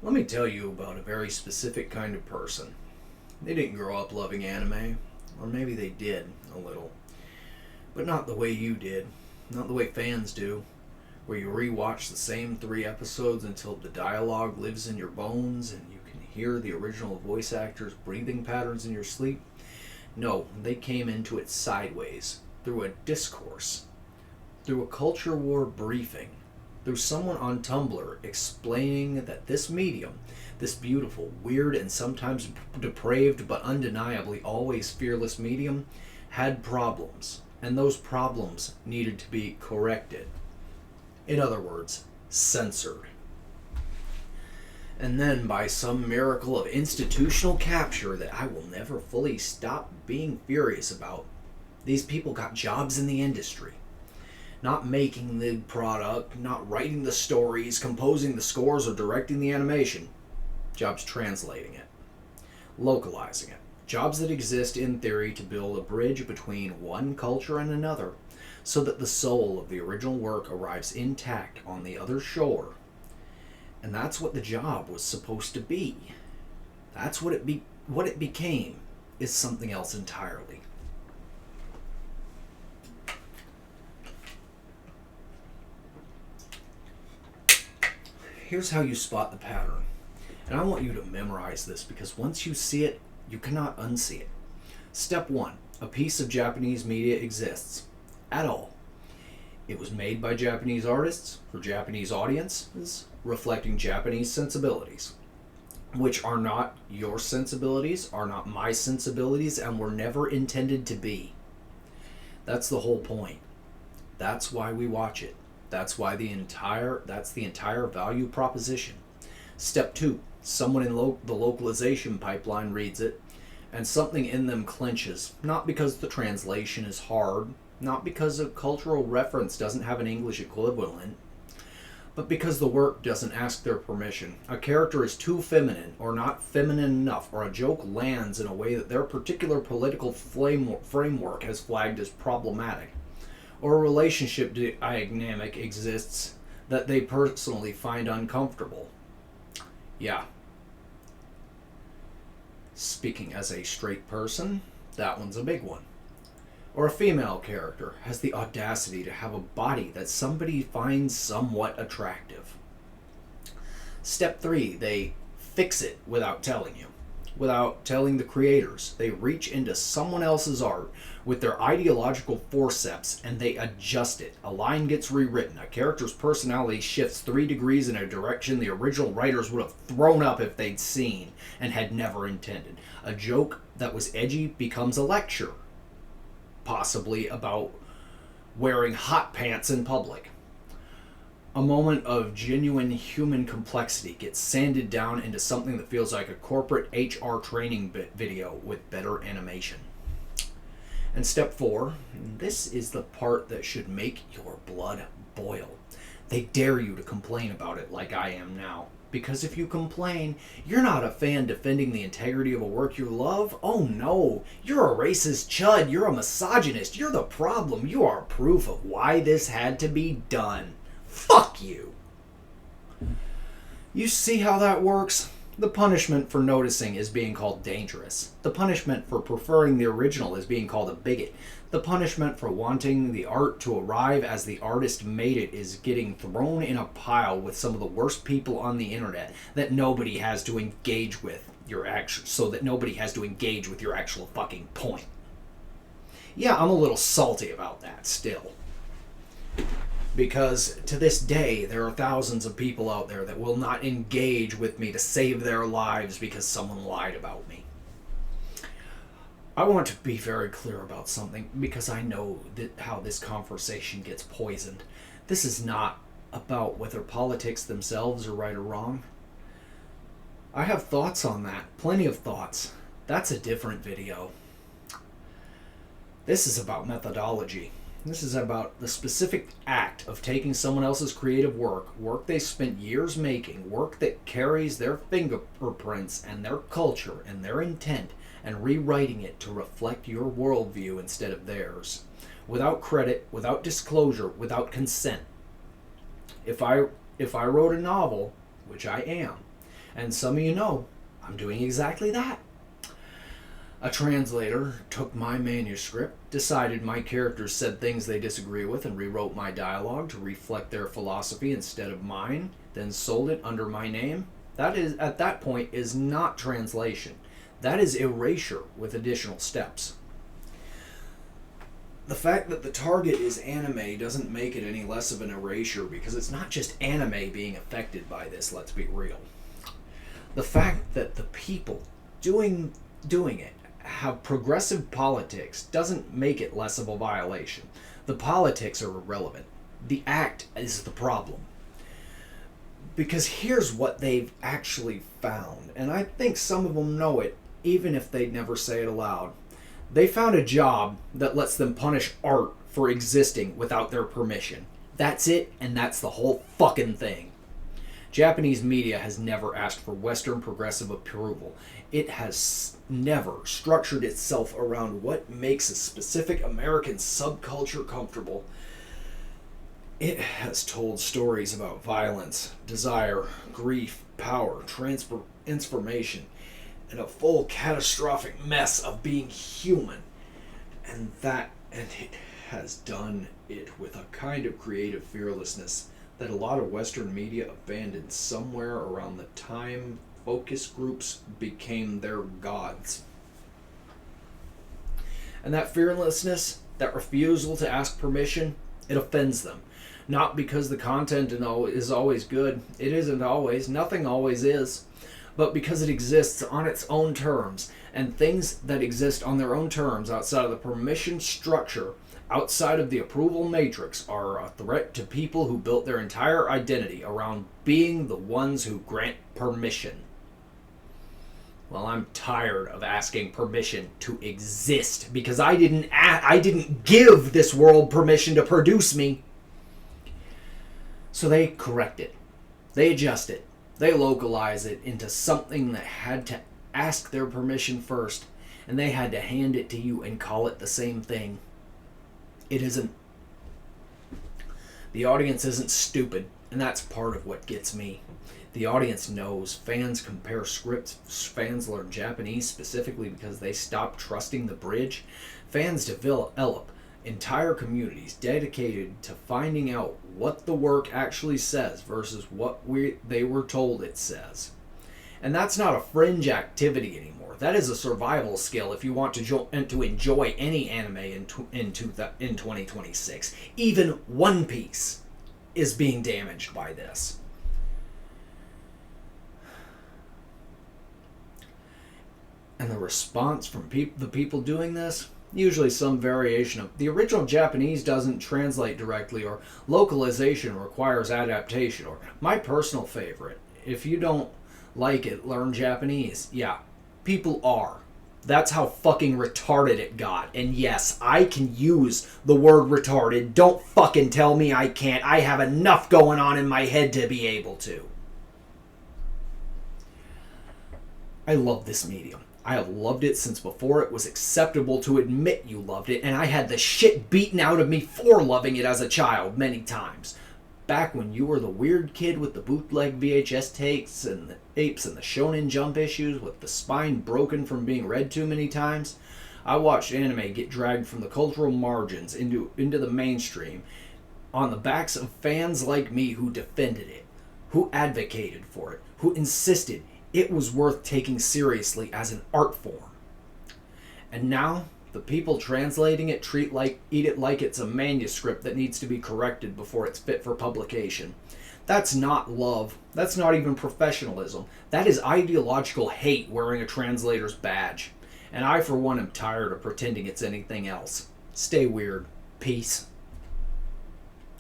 Let me tell you about a very specific kind of person. They didn't grow up loving anime, or maybe they did, a little. But not the way you did, not the way fans do, where you rewatch the same 3 episodes until the dialogue lives in your bones and you can hear the original voice actors' breathing patterns in your sleep. No, they came into it sideways, through a discourse, through a culture war briefing, through someone on Tumblr explaining that this medium, this beautiful, weird, and sometimes depraved but undeniably always fearless medium, had problems, and those problems needed to be corrected. In other words, censored. And then, by some miracle of institutional capture that I will never fully stop being furious about, these people got jobs in the industry. Not making the product, not writing the stories, composing the scores, or directing the animation. Jobs translating it, localizing it. Jobs that exist in theory to build a bridge between one culture and another, so that the soul of the original work arrives intact on the other shore. And that's what the job was supposed to be. That's what it became is something else entirely. Here's how you spot the pattern. And I want you to memorize this because once you see it, you cannot unsee it. Step 1. A piece of Japanese media exists. At all. It was made by Japanese artists for Japanese audiences, reflecting Japanese sensibilities, which are not your sensibilities, are not my sensibilities, and were never intended to be. That's the whole point. That's why we watch it. That's the entire value proposition. Step 2. Someone in the localization pipeline reads it, and something in them clenches, not because the translation is hard, not because a cultural reference doesn't have an English equivalent, but because the work doesn't ask their permission. A character is too feminine, or not feminine enough, or a joke lands in a way that their particular political framework has flagged as problematic, or a relationship dynamic exists that they personally find uncomfortable. Yeah. Speaking as a straight person, that one's a big one. Or a female character has the audacity to have a body that somebody finds somewhat attractive. Step 3, they fix it without telling you. Without telling the creators. They reach into someone else's art with their ideological forceps and they adjust it. A line gets rewritten. A character's personality shifts 3 degrees in a direction the original writers would have thrown up if they'd seen and had never intended. A joke that was edgy becomes a lecture. Possibly about wearing hot pants in public. A moment of genuine human complexity gets sanded down into something that feels like a corporate HR training video with better animation. And step 4, this is the part that should make your blood boil. They dare you to complain about it like I am now. Because if you complain, you're not a fan defending the integrity of a work you love. Oh no, you're a racist chud, you're a misogynist, you're the problem, you are proof of why this had to be done. Fuck you. You see how that works? The punishment for noticing is being called dangerous. The punishment for preferring the original is being called a bigot. The punishment for wanting the art to arrive as the artist made it is getting thrown in a pile with some of the worst people on the internet that nobody has to engage with your actual fucking point. Yeah, I'm a little salty about that still. Because to this day, there are thousands of people out there that will not engage with me to save their lives because someone lied about me. I want to be very clear about something because I know that how this conversation gets poisoned. This is not about whether politics themselves are right or wrong. I have thoughts on that, plenty of thoughts. That's a different video. This is about methodology. This is about the specific act of taking someone else's creative work they spent years making, work that carries their fingerprints and their culture and their intent, and rewriting it to reflect your worldview instead of theirs. Without credit, without disclosure, without consent. If I wrote a novel, which I am, And some of you know I'm doing exactly that. A translator took my manuscript, decided my characters said things they disagree with, and rewrote my dialogue to reflect their philosophy instead of mine, then sold it under my name. That is, at that point, is not translation. That is erasure with additional steps. The fact that the target is anime doesn't make it any less of an erasure, because it's not just anime being affected by this, let's be real. The fact that the people doing it have progressive politics doesn't make it less of a violation. The politics are irrelevant. The act is the problem. Because here's what they've actually found, and I think some of them know it, even if they never say it aloud. They found a job that lets them punish art for existing without their permission. That's it, and that's the whole fucking thing. Japanese media has never asked for Western progressive approval. It has never structured itself around what makes a specific American subculture comfortable. It has told stories about violence, desire, grief, power, transformation, and a full catastrophic mess of being human. And it has done it with a kind of creative fearlessness that a lot of Western media abandoned somewhere around the time focus groups became their gods. And that fearlessness, that refusal to ask permission, it offends them. Not because the content is always good. It isn't always. Nothing always is. But because it exists on its own terms. And things that exist on their own terms outside of the permission structure, outside of the approval matrix, are a threat to people who built their entire identity around being the ones who grant permission. Well, I'm tired of asking permission to exist, because I didn't give this world permission to produce me. So they correct it. They adjust it. They localize it into something that had to ask their permission first, and they had to hand it to you and call it the same thing. It isn't. The audience isn't stupid, and that's part of what gets me. The audience knows. Fans compare scripts. Fans learn Japanese specifically because they stop trusting the bridge. Fans develop entire communities dedicated to finding out what the work actually says versus what they were told it says. And that's not a fringe activity anymore. That is a survival skill if you want to enjoy any anime in 2026. Even One Piece is being damaged by this. And the response from the people doing this, usually some variation of the original Japanese doesn't translate directly, or localization requires adaptation, or my personal favorite, if you don't like it, learn Japanese. Yeah, people are. That's how fucking retarded it got. And yes, I can use the word retarded. Don't fucking tell me I can't. I have enough going on in my head to be able to. I love this medium. I have loved it since before it was acceptable to admit you loved it, and I had the shit beaten out of me for loving it as a child many times. Back when you were the weird kid with the bootleg VHS tapes and the apes and the Shonen Jump issues with the spine broken from being read too many times, I watched anime get dragged from the cultural margins into the mainstream on the backs of fans like me who defended it, who advocated for it, who insisted it was worth taking seriously as an art form. And now, the people translating it eat it like it's a manuscript that needs to be corrected before it's fit for publication. That's not love. That's not even professionalism. That is ideological hate wearing a translator's badge. And I, for one, am tired of pretending it's anything else. Stay weird. Peace.